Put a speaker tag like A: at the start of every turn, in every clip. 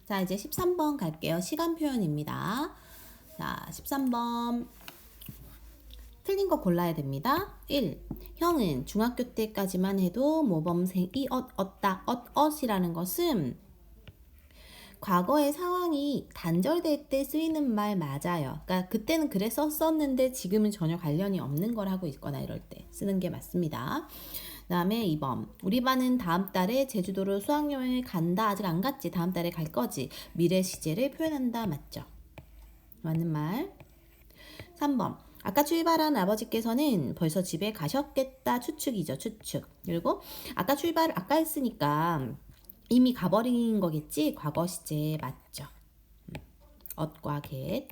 A: 자, 이제 13번 갈게요. 시간 표현입니다. 자, 13번. 틀린 거 골라야 됩니다. 1. 형은 중학교 때까지만 해도 모범생 엇이라는 것은 과거의 상황이 단절될 때 쓰이는 말 맞아요. 그러니까 그때는 그래 썼었는데 지금은 전혀 관련이 없는 걸 하고 있거나 이럴 때 쓰는 게 맞습니다. 그 다음에 2번. 우리 반은 다음 달에 제주도로 수학여행을 간다. 아직 안 갔지. 다음 달에 갈 거지. 미래 시제를 표현한다. 맞죠? 맞는 말. 3번. 아까 출발한 아버지께서는 벌써 집에 가셨겠다. 추측이죠. 추측. 그리고 아까 출발을 아까 했으니까 이미 가버린 거겠지. 과거 시제 맞죠. 엇과 겟.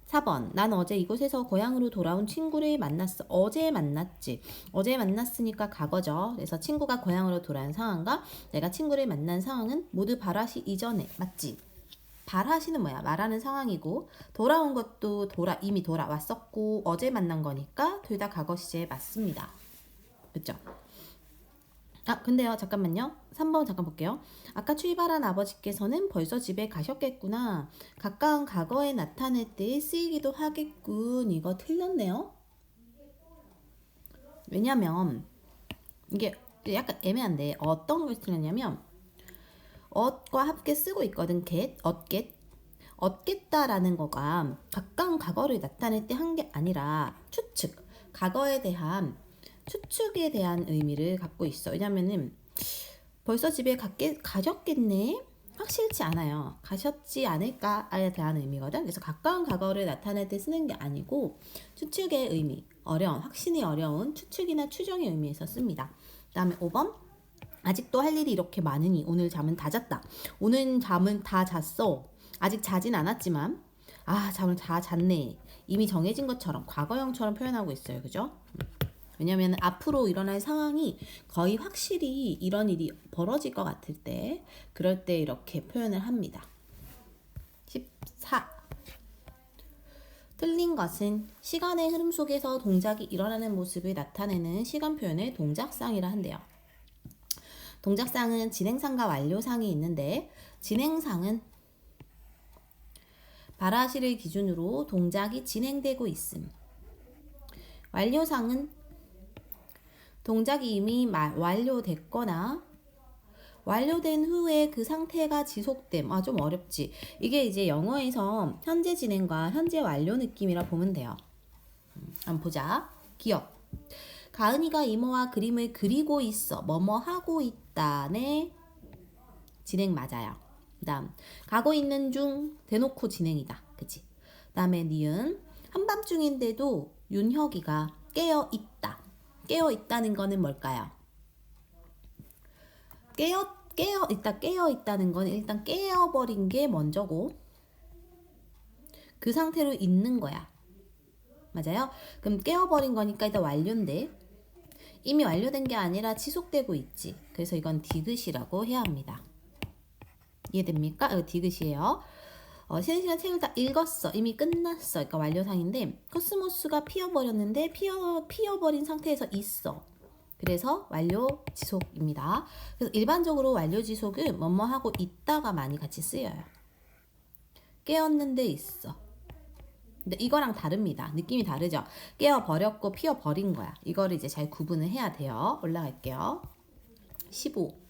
A: 4번. 난 어제 이곳에서 고향으로 돌아온 친구를 만났어. 어제 만났지. 어제 만났으니까 과거죠. 그래서 친구가 고향으로 돌아온 상황과 내가 친구를 만난 상황은 모두 발화시 이전에 맞지. 발화시는 뭐야? 말하는 상황이고 돌아온 것도 이미 돌아왔었고 어제 만난 거니까 둘 다 과거 시제에 맞습니다. 그쵸? 아, 근데요, 잠깐만요. 3번 잠깐 볼게요. 아까 출발한 아버지께서는 벌써 집에 가셨겠구나. 가까운 과거에 나타낼 때 쓰이기도 하겠군. 이거 틀렸네요. 왜냐면 이게 약간 애매한데 어떤 걸 틀렸냐면 엇과 함께 쓰고 있거든. 얻겠다라는 거가 가까운 과거를 나타낼 때 한 게 아니라 추측, 과거에 대한 추측에 대한 의미를 갖고 있어. 왜냐면은 벌써 집에 가셨겠네? 확실치 않아요. 가셨지 않을까에 대한 의미거든. 그래서 가까운 과거를 나타낼 때 쓰는 게 아니고 추측의 의미, 확신이 어려운 추측이나 추정의 의미에서 씁니다. 그 다음에 5번. 아직도 할 일이 이렇게 많으니 오늘 잠은 다 잤다. 오늘 잠은 다 잤어. 아직 자진 않았지만 잠을 다 잤네. 이미 정해진 것처럼 과거형처럼 표현하고 있어요. 그죠? 왜냐면 앞으로 일어날 상황이 거의 확실히 이런 일이 벌어질 것 같을 때 그럴 때 이렇게 표현을 합니다. 14. 틀린 것은 시간의 흐름 속에서 동작이 일어나는 모습을 나타내는 시간 표현을 동작상이라 한대요. 동작상은 진행상과 완료상이 있는데 진행상은 발화시를 기준으로 동작이 진행되고 있음. 완료상은 동작이 이미 완료됐거나 완료된 후에 그 상태가 지속됨. 좀 어렵지. 이게 이제 영어에서 현재 진행과 현재 완료 느낌이라 보면 돼요. 한번 보자. 기억. 가은이가 이모와 그림을 그리고 있어. 뭐뭐 하고 있다네. 진행 맞아요. 그 다음 가고 있는 중 대놓고 진행이다. 그치? 그 다음에 니은 한밤중인데도 윤혁이가 깨어있다. 깨어있다는 거는 뭘까요? 깨어있다는 건 일단 깨어버린 게 먼저고 그 상태로 있는 거야. 맞아요? 그럼 깨어버린 거니까 일단 완료인데 이미 완료된 게 아니라 지속되고 있지. 그래서 이건 디귿이라고 해야 합니다. 이해됩니까? 디귿이에요. 쉬는 시간 책을 다 읽었어. 이미 끝났어. 그러니까 완료상인데 코스모스가 피어버렸는데 피어버린 상태에서 있어. 그래서 완료 지속입니다. 그래서 일반적으로 완료 지속은 뭐뭐 하고 있다가 많이 같이 쓰여요. 깨었는데 있어. 근데 이거랑 다릅니다. 느낌이 다르죠? 깨어버렸고 피어버린 거야. 이거를 이제 잘 구분을 해야 돼요. 올라갈게요. 15.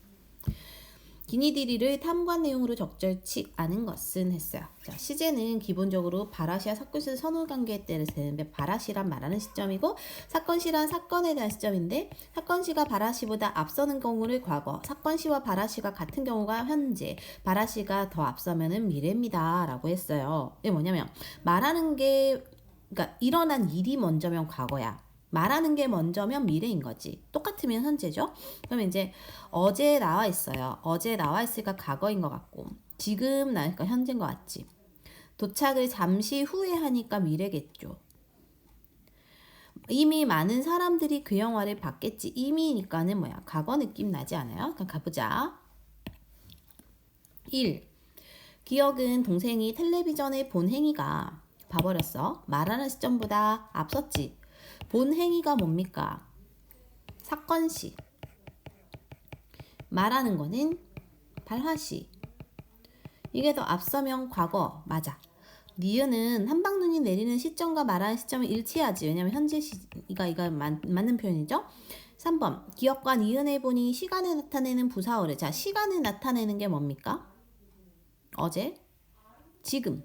A: 기니디리를 탐관 내용으로 적절치 않은 것은 했어요. 자, 시제는 기본적으로 바라시와 사건시 선후관계에 따라서 되는데 바라시란 말하는 시점이고 사건시란 사건에 대한 시점인데 사건시가 바라시보다 앞서는 경우를 과거, 사건시와 바라시가 같은 경우가 현재, 바라시가 더 앞서면은 미래입니다. 라고 했어요. 이게 뭐냐면 말하는 게 그러니까 일어난 일이 먼저면 과거야. 말하는 게 먼저면 미래인 거지. 똑같으면 현재죠. 그러면 이제 어제 나와 있어요. 어제 나와 있으니까 과거인 것 같고 지금 나니까 현재인 것 같지. 도착을 잠시 후에 하니까 미래겠죠. 이미 많은 사람들이 그 영화를 봤겠지. 이미니까는 뭐야? 과거 느낌 나지 않아요? 그럼 가보자. 1. 기억은 동생이 텔레비전을 본 행위가 봐버렸어. 말하는 시점보다 앞섰지. 본 행위가 뭡니까? 사건시. 말하는 거는 발화시. 이게 더 앞서면 과거 맞아. 니은은 한방눈이 내리는 시점과 말하는 시점이 일치하지. 왜냐면 현재 이거 맞는 표현이죠. 3번 기억과 니은의 본이 시간을 나타내는 부사어를. 자, 시간을 나타내는 게 뭡니까? 어제, 지금.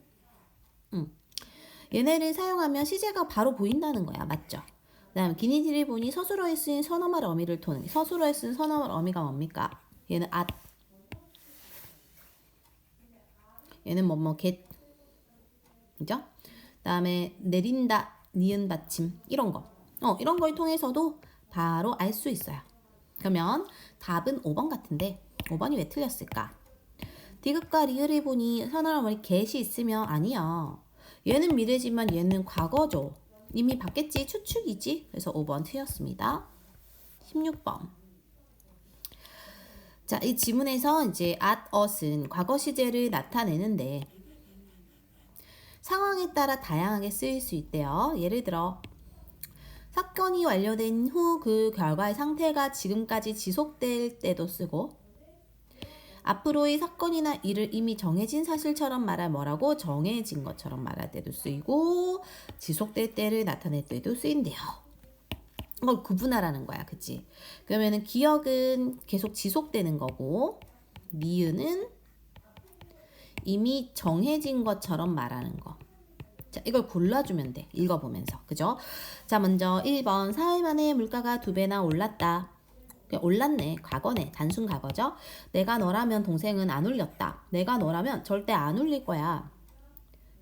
A: 얘네를 사용하면 시제가 바로 보인다는 거야. 맞죠? 그 다음 기니디를 보니 서술어에 쓰인 선어말 어미를 토는. 서술어에 쓰인 선어말 어미가 뭡니까? 얘는 앗. 얘는 get. 그죠? 그 다음에 내린다, 니은 받침 이런 거. 이런 걸 통해서도 바로 알 수 있어요. 그러면 답은 5번 같은데 5번이 왜 틀렸을까? 디귿과 리을을 보니 선어말 어머니 get이 있으면 아니야. 얘는 미래지만 얘는 과거죠. 이미 봤겠지. 추측이지. 그래서 5번 틀렸습니다. 16번. 자, 이 지문에서 이제 at, us은 과거 시제를 나타내는데 상황에 따라 다양하게 쓰일 수 있대요. 예를 들어 사건이 완료된 후 그 결과의 상태가 지금까지 지속될 때도 쓰고 앞으로의 사건이나 일을 이미 정해진 사실처럼 말할 뭐라고 정해진 것처럼 말할 때도 쓰이고 지속될 때를 나타낼 때도 쓰인대요. 이걸 구분하라는 거야. 그치? 그러면은 기억은 계속 지속되는 거고 니은은 이미 정해진 것처럼 말하는 거. 자, 이걸 골라주면 돼. 읽어보면서. 그죠? 자, 먼저 1번 사흘 만에 물가가 2배나 올랐다. 올랐네. 과거네. 단순 과거죠. 내가 너라면 동생은 안 울렸다. 내가 너라면 절대 안 울릴 거야.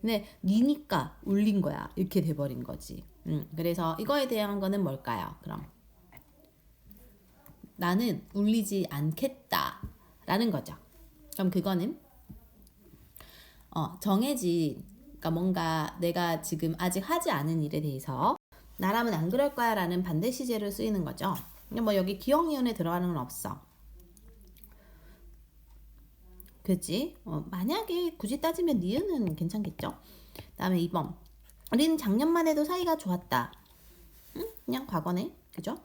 A: 근데 니니까 울린 거야. 이렇게 돼버린 거지. 그래서 이거에 대한 거는 뭘까요? 그럼 나는 울리지 않겠다 라는 거죠. 그럼 그거는 정해진, 그러니까 뭔가 내가 지금 아직 하지 않은 일에 대해서 나라면 안 그럴 거야 라는 반대 시제를 쓰이는 거죠. 뭐 여기 기억니은에 들어가는 건 없어. 그치? 만약에 굳이 따지면 니은은 괜찮겠죠? 다음에 2번. 우리는 작년만 해도 사이가 좋았다. 그냥 과거네. 그죠?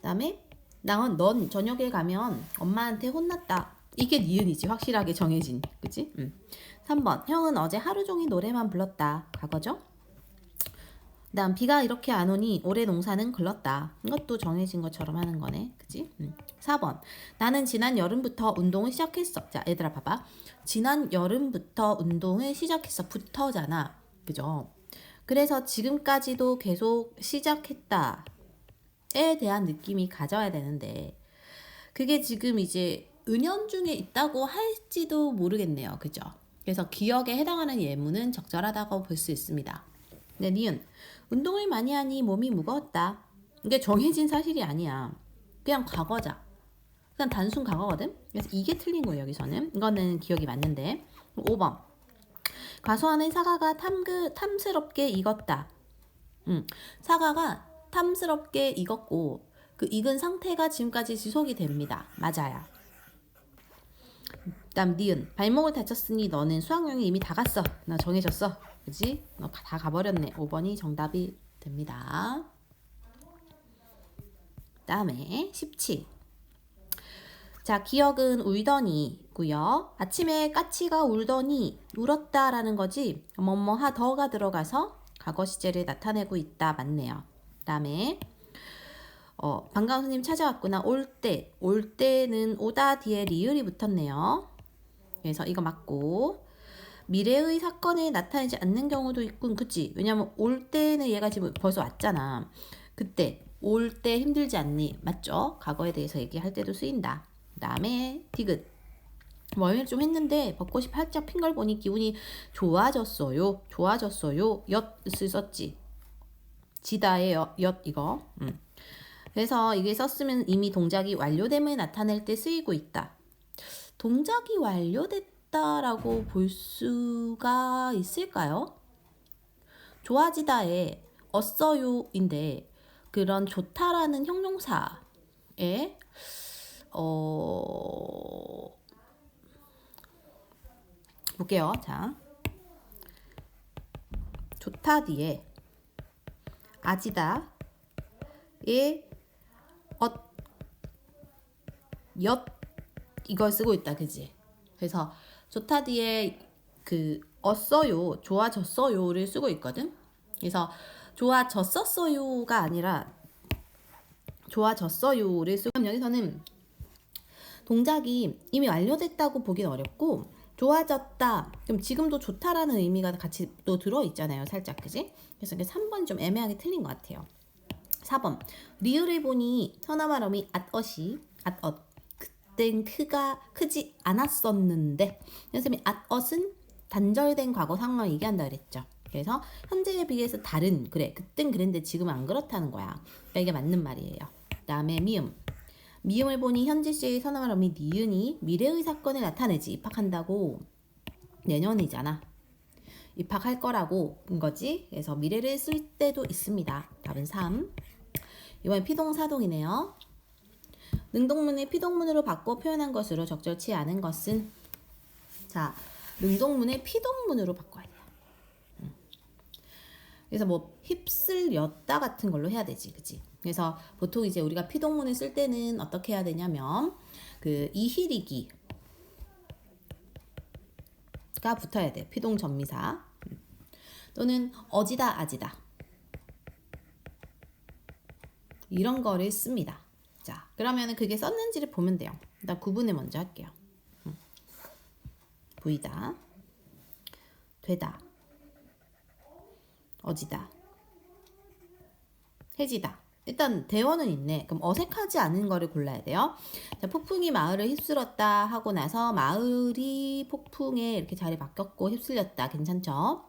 A: 다음에 넌 저녁에 가면 엄마한테 혼났다. 이게 니은이지. 확실하게 정해진. 그치? 3번. 형은 어제 하루 종일 노래만 불렀다. 과거죠? 그 다음 비가 이렇게 안 오니 올해 농사는 글렀다. 이것도 정해진 것처럼 하는 거네. 그치? 4번. 나는 지난 여름부터 운동을 시작했어. 자, 얘들아 봐봐. 지난 여름부터 운동을 시작했어. 부터잖아. 그죠? 그래서 지금까지도 계속 시작했다에 대한 느낌이 가져야 되는데 그게 지금 이제 은연중에 있다고 할지도 모르겠네요. 그죠? 그래서 기억에 해당하는 예문은 적절하다고 볼 수 있습니다. 네, 니은. 운동을 많이 하니 몸이 무거웠다. 이게 정해진 사실이 아니야. 그냥 과거자. 그냥 단순 과거거든. 그래서 이게 틀린 거예요. 여기서는. 이거는 기억이 맞는데. 5번. 과수 안에 사과가 탐스럽게 익었다. 사과가 탐스럽게 익었고 그 익은 상태가 지금까지 지속이 됩니다. 맞아요. 다음 니은. 발목을 다쳤으니 너는 수학여행이 이미 다 갔어. 나 정해졌어. 그지? 너 다 가버렸네. 5번이 정답이 됩니다. 다음에 17. 자, 기억은 울더니고요. 아침에 까치가 울더니 울었다라는 거지. 뭐뭐하 더가 들어가서 과거 시제를 나타내고 있다. 맞네요. 다음에 반가운 손님 찾아왔구나. 올 때는 오다 뒤에 리을이 붙었네요. 그래서 이거 맞고 미래의 사건을 나타내지 않는 경우도 있군. 그치? 왜냐면 올 때는 얘가 지금 벌써 왔잖아. 그때 올 때 힘들지 않니? 맞죠? 과거에 대해서 얘기할 때도 쓰인다. 그 다음에 디귿. 멀미를 좀 했는데 벚꽃이 활짝 핀 걸 보니 기분이 좋아졌어요. 엿을 썼지. 지다의 엿 이거. 그래서 이게 썼으면 이미 동작이 완료됨을 나타낼 때 쓰이고 있다. 동작이 완료됐다라고 볼 수가 있을까요? 좋아지다에 어써요인데 그런 좋다라는 형용사에 볼게요. 자, 좋다 뒤에 아지다에 엿 이걸 쓰고 있다. 그지? 그래서 좋다 뒤에 그 어써요, 좋아졌어요를 쓰고 있거든. 그래서 좋아졌었어요가 아니라 좋아졌어요를 쓰고, 그럼 여기서는 동작이 이미 완료됐다고 보긴 어렵고 좋아졌다, 그럼 지금도 좋다라는 의미가 같이 또 들어있잖아요, 살짝. 그지? 그래서 3번이 좀 애매하게 틀린 것 같아요. 4번 리을을 보니 서나말음이 앗엇이 앗엇 그땐 크지 않았었는데, 선생님이 앗엇은 단절된 과거 상황을 얘기한다 그랬죠. 그래서 현재에 비해서 다른, 그래 그땐 그랬는데 지금은 안 그렇다는 거야. 그러니까 이게 맞는 말이에요. 그 다음에 미음을 보니 현지 시의 서나말음이 니은이 미래의 사건을 나타내지. 입학한다고 내년이잖아. 입학할 거라고 본 거지. 그래서 미래를 쓸 때도 있습니다. 답은 3. 이번엔 피동사동이네요. 능동문을 피동문으로 바꿔 표현한 것으로 적절치 않은 것은, 자, 능동문을 피동문으로 바꿔야 돼요. 그래서 뭐 휩쓸렸다 같은 걸로 해야 되지, 그치? 그래서 보통 이제 우리가 피동문을 쓸 때는 어떻게 해야 되냐면 그 이히리기가 붙어야 돼. 피동 전미사. 또는 어지다 아지다 이런 거를 씁니다. 자, 그러면은 그게 썼는지를 보면 돼요. 일단 구분을 먼저 할게요. 보이다, 되다, 어지다, 해지다. 일단 대원은 있네. 그럼 어색하지 않은 거를 골라야 돼요. 자, 폭풍이 마을을 휩쓸었다 하고 나서 마을이 폭풍에 이렇게 자리 바뀌었고 휩쓸렸다. 괜찮죠?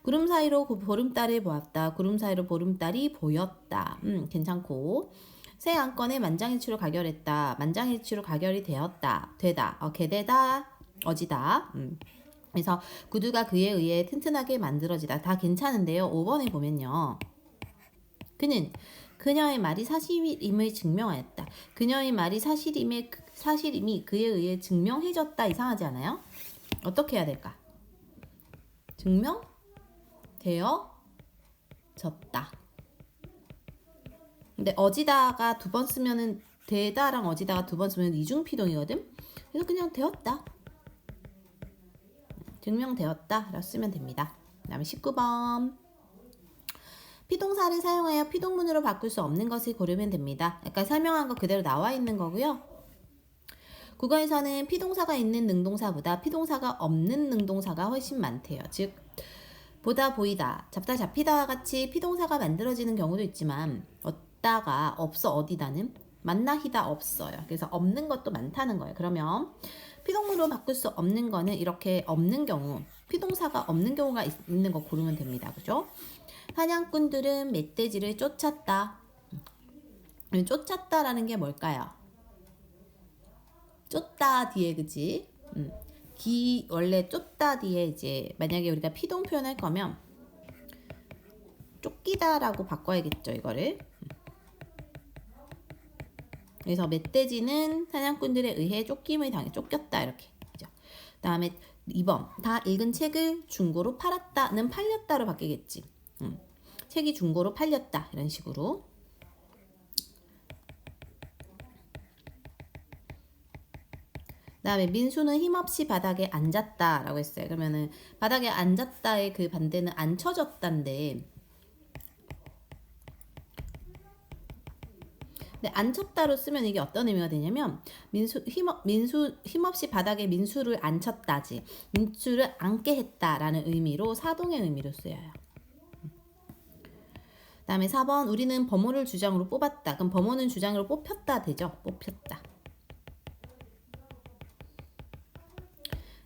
A: 구름 사이로 보름달을 보았다. 구름 사이로 보름달이 보였다. 괜찮고. 새 안건에 만장일치로 가결했다. 만장일치로 가결이 되었다. 되다. 개되다. 어지다. 그래서 구두가 그에 의해 튼튼하게 만들어지다. 다 괜찮은데요. 5번에 보면요. 그는 그녀의 말이 사실임을 증명하였다. 그녀의 말이 사실임이 그에 의해 증명해졌다. 이상하지 않아요? 어떻게 해야 될까? 증명되어졌다. 근데 어지다가 2번 쓰면은, 되다랑 어지다가 2번 쓰면 이중피동이거든. 그래서 그냥 되었다. 증명되었다 라고 쓰면 됩니다. 그 다음에 19번. 피동사를 사용하여 피동문으로 바꿀 수 없는 것을 고르면 됩니다. 아까 설명한 거 그대로 나와 있는 거고요. 국어에서는 피동사가 있는 능동사보다 피동사가 없는 능동사가 훨씬 많대요. 즉 보다, 보이다, 잡다, 잡히다와 같이 피동사가 만들어지는 경우도 있지만 없다가 없어, 어디다는 만나히다 없어요. 그래서 없는 것도 많다는 거예요. 그러면 피동문으로 바꿀 수 없는 거는 이렇게 없는 경우, 피동사가 없는 경우가 있는 거 고르면 됩니다. 그죠? 사냥꾼들은 멧돼지를 쫓았다. 쫓았다라는 게 뭘까요? 쫓다 뒤에, 그치? 원래 쫓다 뒤에 이제 만약에 우리가 피동 표현할 거면 쫓기다라고 바꿔야겠죠, 이거를. 그래서 멧돼지는 사냥꾼들에 의해 쫓김을 당해 쫓겼다, 이렇게. 그죠? 다음에 2번. 다 읽은 책을 중고로 팔았다는 팔렸다로 바뀌겠지. 책이 중고로 팔렸다, 이런 식으로. 다음에 민수는 힘없이 바닥에 앉았다 라고 했어요. 그러면은 바닥에 앉았다의 그 반대는 앉혀졌다인데, 근데 앉혔다로 쓰면 이게 어떤 의미가 되냐면 민수 힘없이 바닥에 민수를 앉혔다지, 민수를 앉게 했다라는 의미로, 사동의 의미로 쓰여요. 다음에 4번. 우리는 범호를 주장으로 뽑았다. 그럼 범호는 주장으로 뽑혔다 되죠. 뽑혔다.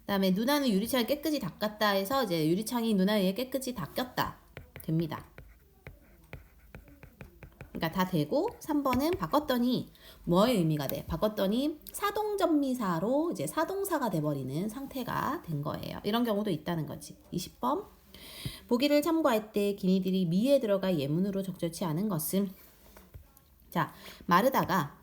A: 다음에 누나는 유리창을 깨끗이 닦았다 해서 이제 유리창이 누나에 의해 깨끗이 닦였다 됩니다. 그러니까 다 되고, 3번은 바꿨더니 뭐의 의미가 돼? 바꿨더니 사동전미사로 이제 사동사가 돼버리는 상태가 된 거예요. 이런 경우도 있다는 거지. 20번. 보기를 참고할 때 기니들이 미에 들어가 예문으로 적절치 않은 것은, 자, 마르다가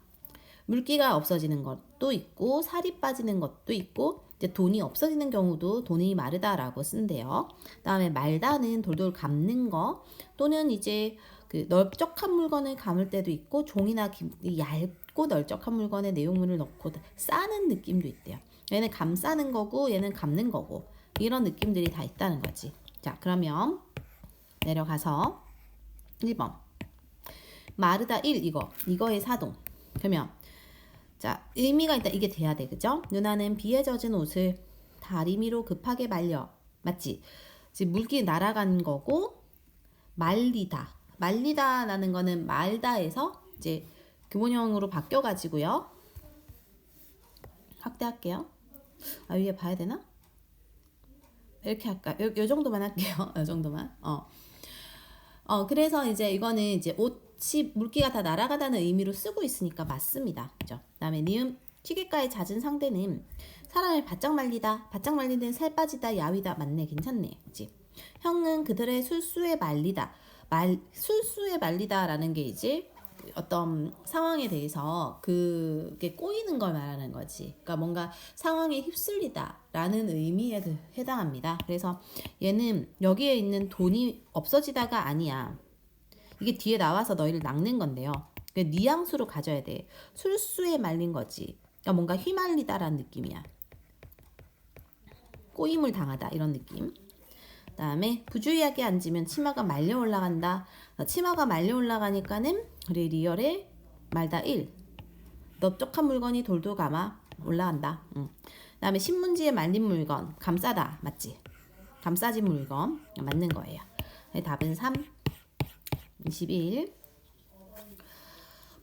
A: 물기가 없어지는 것도 있고 살이 빠지는 것도 있고, 이제 돈이 없어지는 경우도 돈이 마르다라고 쓴대요. 다음에 말다는 돌돌 감는 거, 또는 이제 그 넓적한 물건을 감을 때도 있고, 종이나 얇고 얇고 널쩍한 물건에 내용물을 넣고 싸는 느낌도 있대요. 얘는 감싸는 거고 얘는 감는 거고 이런 느낌들이 다 있다는 거지. 자, 그러면 내려가서 1번 마르다 1 이거의 사동. 그러면 자, 의미가 일단 이게 돼야 돼. 그죠? 누나는 비에 젖은 옷을 다리미로 급하게 말려. 맞지? 지금 물기 날아간 거고 말리다라는 거는 말다에서 이제 기본형으로 바뀌어 가지고요. 확대할게요. 아, 위에 봐야 되나? 이렇게 할까? 요 정도만 할게요. 요 정도만. 그래서 이제 이거는 이제 옷이 물기가 다 날아가다는 의미로 쓰고 있으니까 맞습니다. 그죠? 그다음에 니은 시냇가의 잦은 상대는 사람을 바짝 말리는 살 빠지다 야위다. 맞네, 괜찮네. 그치? 형은 그들의 술수에 말리다. 술수에 말리다라는 게 이제 어떤 상황에 대해서 그게 꼬이는 걸 말하는 거지. 그러니까 뭔가 상황에 휩쓸리다라는 의미에 해당합니다. 그래서 얘는 여기에 있는 돈이 없어지다가 아니야. 이게 뒤에 나와서 너희를 낚는 건데요. 뉘앙스로 가져야 돼. 술수에 말린 거지. 그러니까 뭔가 휘말리다라는 느낌이야. 꼬임을 당하다 이런 느낌. 그다음에 부주의하게 앉으면 치마가 말려 올라간다. 치마가 말려 올라가니까는 우리 리얼에 말다 1. 넓적한 물건이 돌돌 감아 올라간다. 그다음에 신문지에 말린 물건 감싸다. 맞지? 감싸진 물건 맞는 거예요. 답은 3. 21.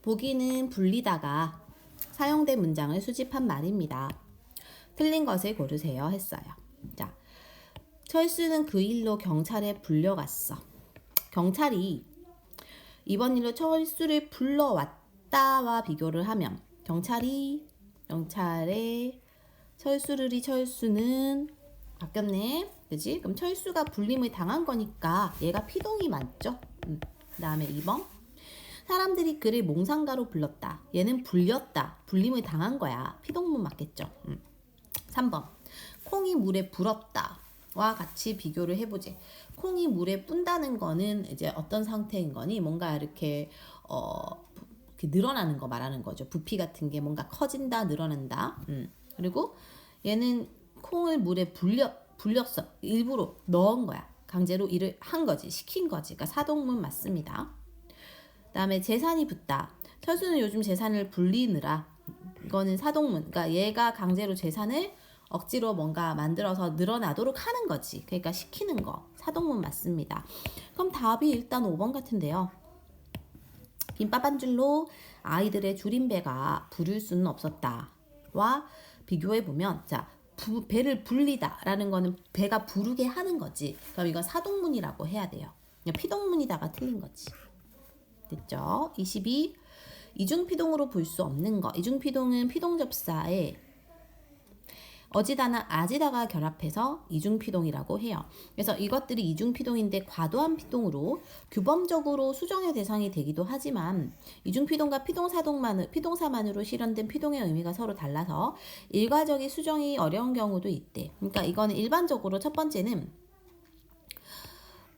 A: 보기는 불리다가 사용된 문장을 수집한 말입니다. 틀린 것을 고르세요 했어요. 자, 철수는 그 일로 경찰에 불려갔어. 경찰이 이번 일로 철수를 불러왔다와 비교를 하면 경찰에 철수는 바뀌었네. 그지? 그럼 철수가 불림을 당한 거니까 얘가 피동이 맞죠? 그 다음에 2번 사람들이 그를 몽상가로 불렀다. 얘는 불렸다. 불림을 당한 거야. 피동문 맞겠죠? 3번 콩이 물에 불었다. 와 같이 비교를 해보지. 콩이 물에 푼다는 거는 이제 어떤 상태인 거니? 뭔가 이렇게 늘어나는 거 말하는 거죠. 부피 같은 게 뭔가 커진다, 늘어난다. 그리고 얘는 콩을 물에 불렸어. 일부러 넣은 거야. 강제로 일을 한 거지. 시킨 거지. 그러니까 사동문 맞습니다. 그다음에 재산이 붙다. 철수는 요즘 재산을 불리느라. 이거는 사동문. 그러니까 얘가 강제로 재산을 억지로 뭔가 만들어서 늘어나도록 하는 거지. 그러니까 시키는 거. 사동문 맞습니다. 그럼 답이 일단 5번 같은데요. 김밥 한 줄로 아이들의 줄임배가 부를 수는 없었다. 와 비교해보면 자 배를 불리다라는 거는 배가 부르게 하는 거지. 그럼 이건 사동문이라고 해야 돼요. 피동문이다가 틀린 거지. 됐죠? 22. 이중피동으로 볼 수 없는 거. 이중피동은 피동접사에 어지다나 아지다가 결합해서 이중피동이라고 해요. 그래서 이것들이 이중피동인데 과도한 피동으로 규범적으로 수정의 대상이 되기도 하지만 이중피동과 피동사만으로 실현된 피동의 의미가 서로 달라서 일괄적인 수정이 어려운 경우도 있대. 그러니까 이거는 일반적으로 첫 번째는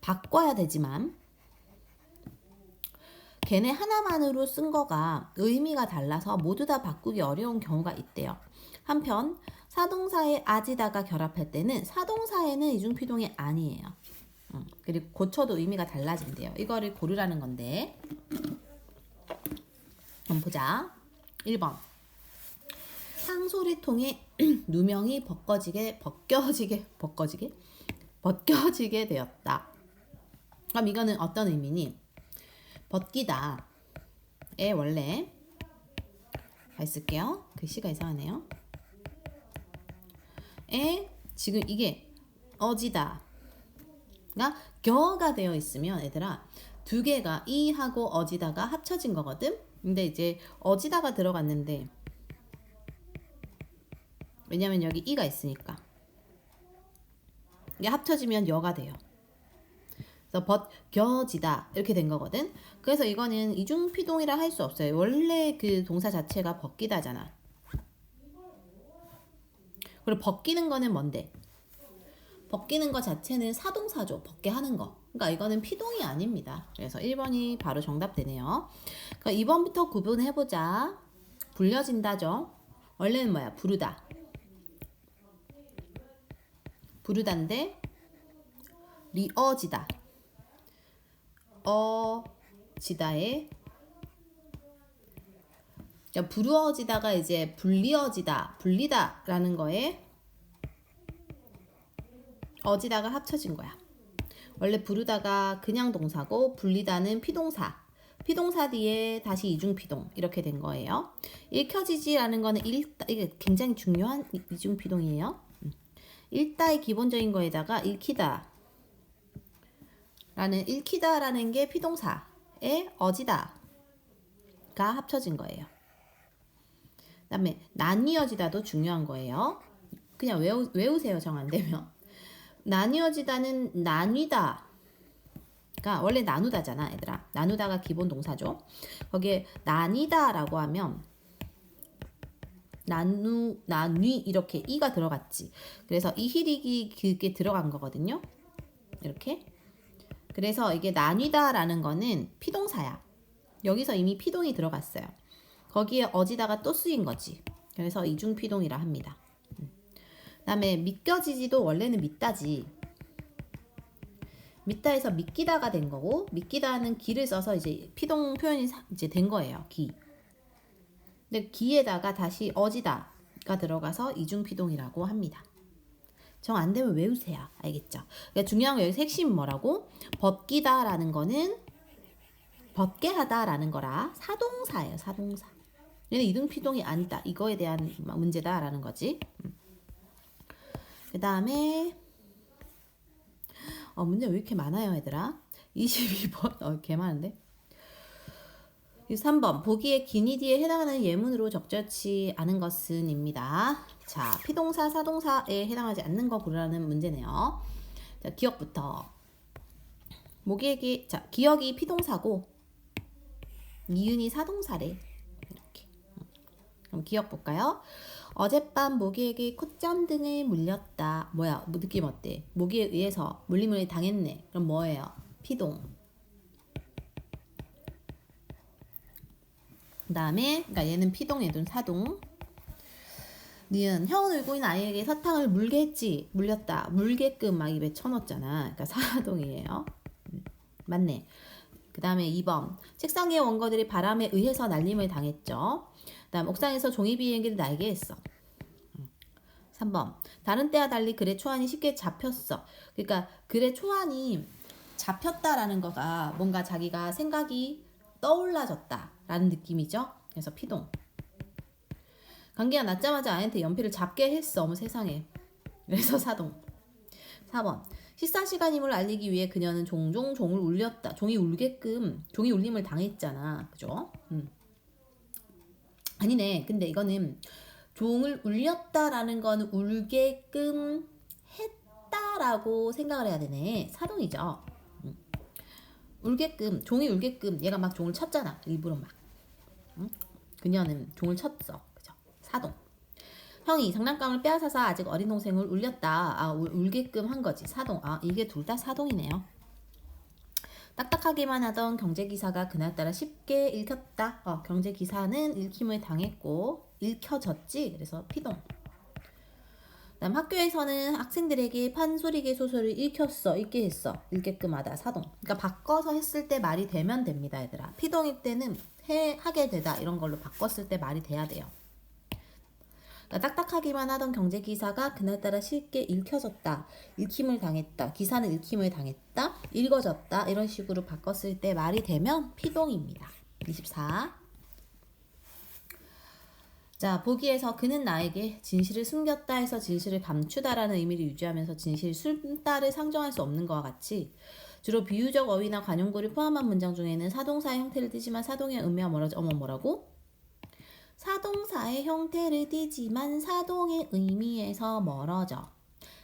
A: 바꿔야 되지만 걔네 하나만으로 쓴 거가 의미가 달라서 모두 다 바꾸기 어려운 경우가 있대요. 한편 사동사에 아지다가 결합할 때는 사동사에는 이중피동이 아니에요. 그리고 고쳐도 의미가 달라진대요. 이거를 고르라는 건데 한번 보자. 1번 상소리통에 누명이 벗겨지게 되었다. 그럼 이거는 어떤 의미니? 벗기다에 원래 쓸게요. 글씨가 이상하네요. 지금 이게 어지다가 겨가 되어 있으면 얘들아 두 개가 이하고 어지다가 합쳐진 거거든. 근데 이제 어지다가 들어갔는데 왜냐면 여기 이가 있으니까 이게 합쳐지면 여가 돼요. 그래서 벗겨지다 이렇게 된 거거든. 그래서 이거는 이중피동이라 할 수 없어요. 원래 그 동사 자체가 벗기다잖아. 그리고 벗기는 거는 뭔데? 벗기는 거 자체는 사동사죠. 벗게 하는 거. 그러니까 이거는 피동이 아닙니다. 그래서 1번이 바로 정답 되네요. 그러니까 2번부터 구분해보자. 불려진다죠. 원래는 뭐야? 부르다. 부르다인데 리어지다. 어지다에 그러니까 부르어지다가 이제 불리어지다, 불리다라는 거에 어지다가 합쳐진 거야. 원래 부르다가 그냥 동사고 불리다는 피동사. 피동사 뒤에 다시 이중피동 이렇게 된 거예요. 읽혀지지라는 거는 이게 굉장히 중요한 이중피동이에요. 읽다의 기본적인 거에다가 읽히다라는 게 피동사에 어지다가 합쳐진 거예요. 그 다음에 나뉘어지다도 중요한 거예요. 그냥 외우세요. 정 안 되면. 나뉘어지다는 나뉘다. 그러니까 원래 나누다잖아, 얘들아. 나누다가 기본 동사죠. 거기에 나뉘다라고 하면 나뉘 이렇게 이가 들어갔지. 그래서 이히릭이 그게 들어간 거거든요. 이렇게. 그래서 이게 나뉘다라는 거는 피동사야. 여기서 이미 피동이 들어갔어요. 거기에 어지다가 또 쓰인 거지. 그래서 이중피동이라 합니다. 그다음에 믿겨지지도 원래는 믿다지. 믿다에서 믿기다가 된 거고, 믿기다는 기를 써서 이제 피동 표현이 이제 된 거예요. 기. 근데 기에다가 다시 어지다가 들어가서 이중피동이라고 합니다. 정 안 되면 외우세요. 알겠죠? 그러니까 중요한 거 여기서 핵심이 뭐라고? 벗기다라는 거는 벗게 하다라는 거라 사동사예요. 사동사. 얘는 이중피동이 아니다. 이거에 대한 문제다라는 거지. 그 다음에 문제 왜 이렇게 많아요, 얘들아? 22번 개 많은데. 3번 보기에 기니디에 해당하는 예문으로 적절치 않은 것은 입니다. 자, 피동사, 사동사에 해당하지 않는 거 고르라는 문제네요. 자, 기억부터. 자, 기억이 피동사고 이윤이 사동사래. 이렇게. 그럼 기억 볼까요? 어젯밤 모기에게 콧잠 등을 물렸다. 뭐야? 느낌 어때? 모기에 의해서 물림을 당했네. 그럼 뭐예요? 피동. 그 다음에 그러니까 얘는 피동, 얘는 사동. 니은 형은 울고 있는 아이에게 사탕을 물게 했지. 물렸다. 물게끔 막 입에 쳐넣었잖아. 그러니까 사동이에요. 맞네. 그 다음에 2번 책상 위의 원고들이 바람에 의해서 날림을 당했죠. 그 다음 옥상에서 종이 비행기를 날게 했어. 3번 다른 때와 달리 글의 초안이 쉽게 잡혔어. 그러니까 글의 초안이 잡혔다라는 거가 뭔가 자기가 생각이 떠올라졌다라는 느낌이죠. 그래서 피동. 강기가 낳자마자 아이한테 연필을 잡게 했어. 어머 세상에. 그래서 사동. 4번 식사 시간임을 알리기 위해 그녀는 종종 종을 울렸다. 종이 울게끔 종이 울림을 당했잖아. 그죠? 아니네. 근데 이거는 종을 울렸다라는 거는 울게끔 했다라고 생각을 해야 되네. 사동이죠. 울게끔 종이 울게끔 얘가 막 종을 쳤잖아. 일부러 막. 그녀는 종을 쳤어. 그죠? 사동. 형이 장난감을 빼앗아서 아직 어린 동생을 울렸다. 울게끔 한 거지. 사동. 이게 둘 다 사동이네요. 딱딱하기만 하던 경제기사가 그날따라 쉽게 읽혔다. 경제기사는 읽힘을 당했고 읽혀졌지. 그래서 피동. 그다음 학교에서는 학생들에게 판소리개 소설을 읽게 했어. 읽게끔 하다. 사동. 그러니까 바꿔서 했을 때 말이 되면 됩니다, 얘들아. 피동일 때는 하게 되다 이런 걸로 바꿨을 때 말이 돼야 돼요. 그러니까 딱딱하기만 하던 경제기사가 그날따라 쉽게 읽혀졌다. 읽힘을 당했다. 기사는 읽힘을 당했다. 읽어졌다. 이런 식으로 바꿨을 때 말이 되면 피동입니다. 24. 자, 보기에서 그는 나에게 진실을 숨겼다 해서 진실을 감추다라는 의미를 유지하면서 진실 숨다를 상정할 수 없는 것과 같이 주로 비유적 어휘나 관용구를 포함한 문장 중에는 사동사의 형태를 띠지만 사동의 의미와 뭐라고? 사동사의 형태를 띠지만 사동의 의미에서 멀어져.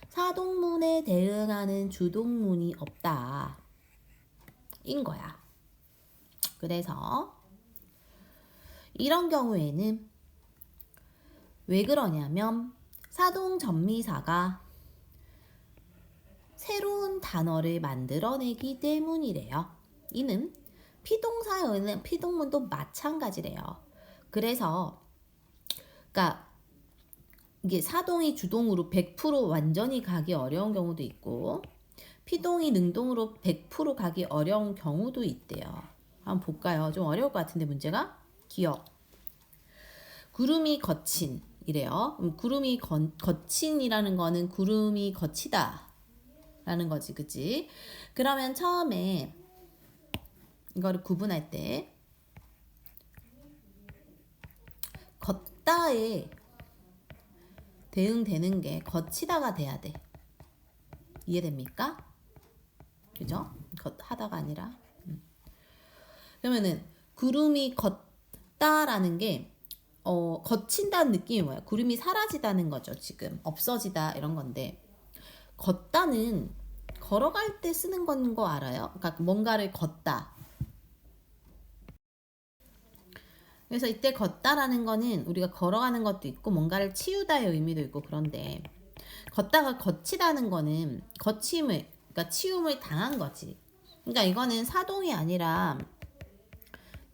A: 사동문에 대응하는 주동문이 없다. 인 거야. 그래서 이런 경우에는 왜 그러냐면 사동 전미사가 새로운 단어를 만들어내기 때문이래요. 이는 피동사에는 피동문도 마찬가지래요. 그래서 그러니까 이게 사동이 주동으로 100% 완전히 가기 어려운 경우도 있고 피동이 능동으로 100% 가기 어려운 경우도 있대요. 한번 볼까요? 좀 어려울 것 같은데 문제가? 기억. 구름이 거친 이래요. 구름이 거친이라는 거는 구름이 거치다 라는 거지, 그치? 그러면 처음에 이거를 구분할 때 걷다에 대응되는 게 거치다가 돼야 돼. 이해됩니까? 그죠? 하다가 아니라. 그러면은 구름이 걷다라는 게 거친다는 느낌이 뭐야? 구름이 사라지다는 거죠. 지금 없어지다 이런 건데 걷다는 걸어갈 때 쓰는 건 거 알아요? 그러니까 뭔가를 걷다. 그래서 이때 걷다라는 거는 우리가 걸어가는 것도 있고 뭔가를 치우다의 의미도 있고 그런데 걷다가 거치다는 거는 거침을 그러니까 치움을 당한 거지. 그러니까 이거는 사동이 아니라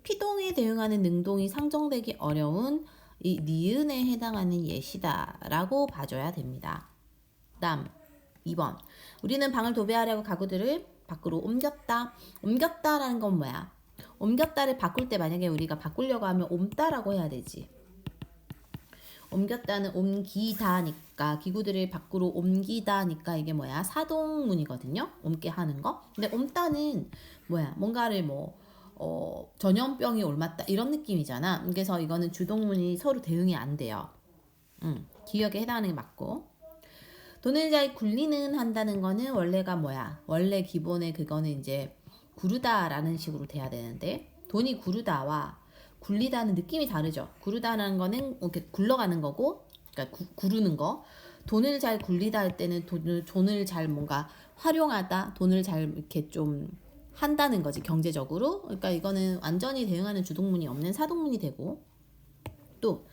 A: 피동에 대응하는 능동이 상정되기 어려운 이 니은에 해당하는 예시다라고 봐줘야 됩니다. 다음 2번. 우리는 방을 도배하려고 가구들을 밖으로 옮겼다. 옮겼다라는 건 뭐야? 옮겼다를 바꿀 때 만약에 우리가 바꾸려고 하면 옮다라고 해야 되지. 옮겼다는 옮기다니까 기구들을 밖으로 옮기다니까 이게 뭐야? 사동문이거든요. 옮게 하는 거. 근데 옮다는 뭐야? 뭔가를 전염병이 옮았다 이런 느낌이잖아. 그래서 이거는 주동문이 서로 대응이 안 돼요. 기억에 해당하는 게 맞고. 돈을 잘 굴리는 한다는 거는 원래가 뭐야? 원래 기본에 그거는 이제 구르다라는 식으로 돼야 되는데 돈이 구르다와 굴리다는 느낌이 다르죠. 구르다라는 거는 이렇게 굴러가는 거고, 그러니까 구르는 거. 돈을 잘 굴리다 할 때는 돈을 잘 뭔가 활용하다, 돈을 잘 이렇게 좀 한다는 거지 경제적으로. 그러니까 이거는 완전히 대응하는 주동문이 없는 사동문이 되고 또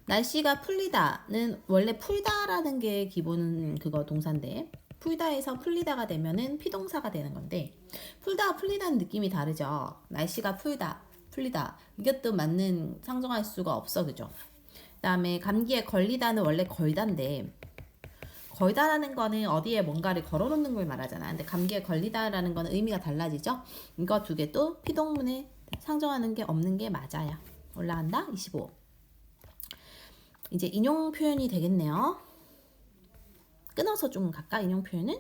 A: 날씨가 풀리다는 원래 풀다라는 게 기본 그거 동사인데 풀다에서 풀리다가 되면은 피동사가 되는 건데 풀다 풀리다는 느낌이 다르죠. 날씨가 풀리다 이것도 맞는 상정할 수가 없어 그죠. 그 다음에 감기에 걸리다는 원래 걸다인데 걸다라는 거는 어디에 뭔가를 걸어놓는 걸 말하잖아. 근데 감기에 걸리다라는 거는 의미가 달라지죠. 이거 두 개 또 피동문에 상정하는 게 없는 게 맞아요. 올라간다. 25. 이제 인용 표현이 되겠네요. 끊어서 좀 갈까? 인용 표현은?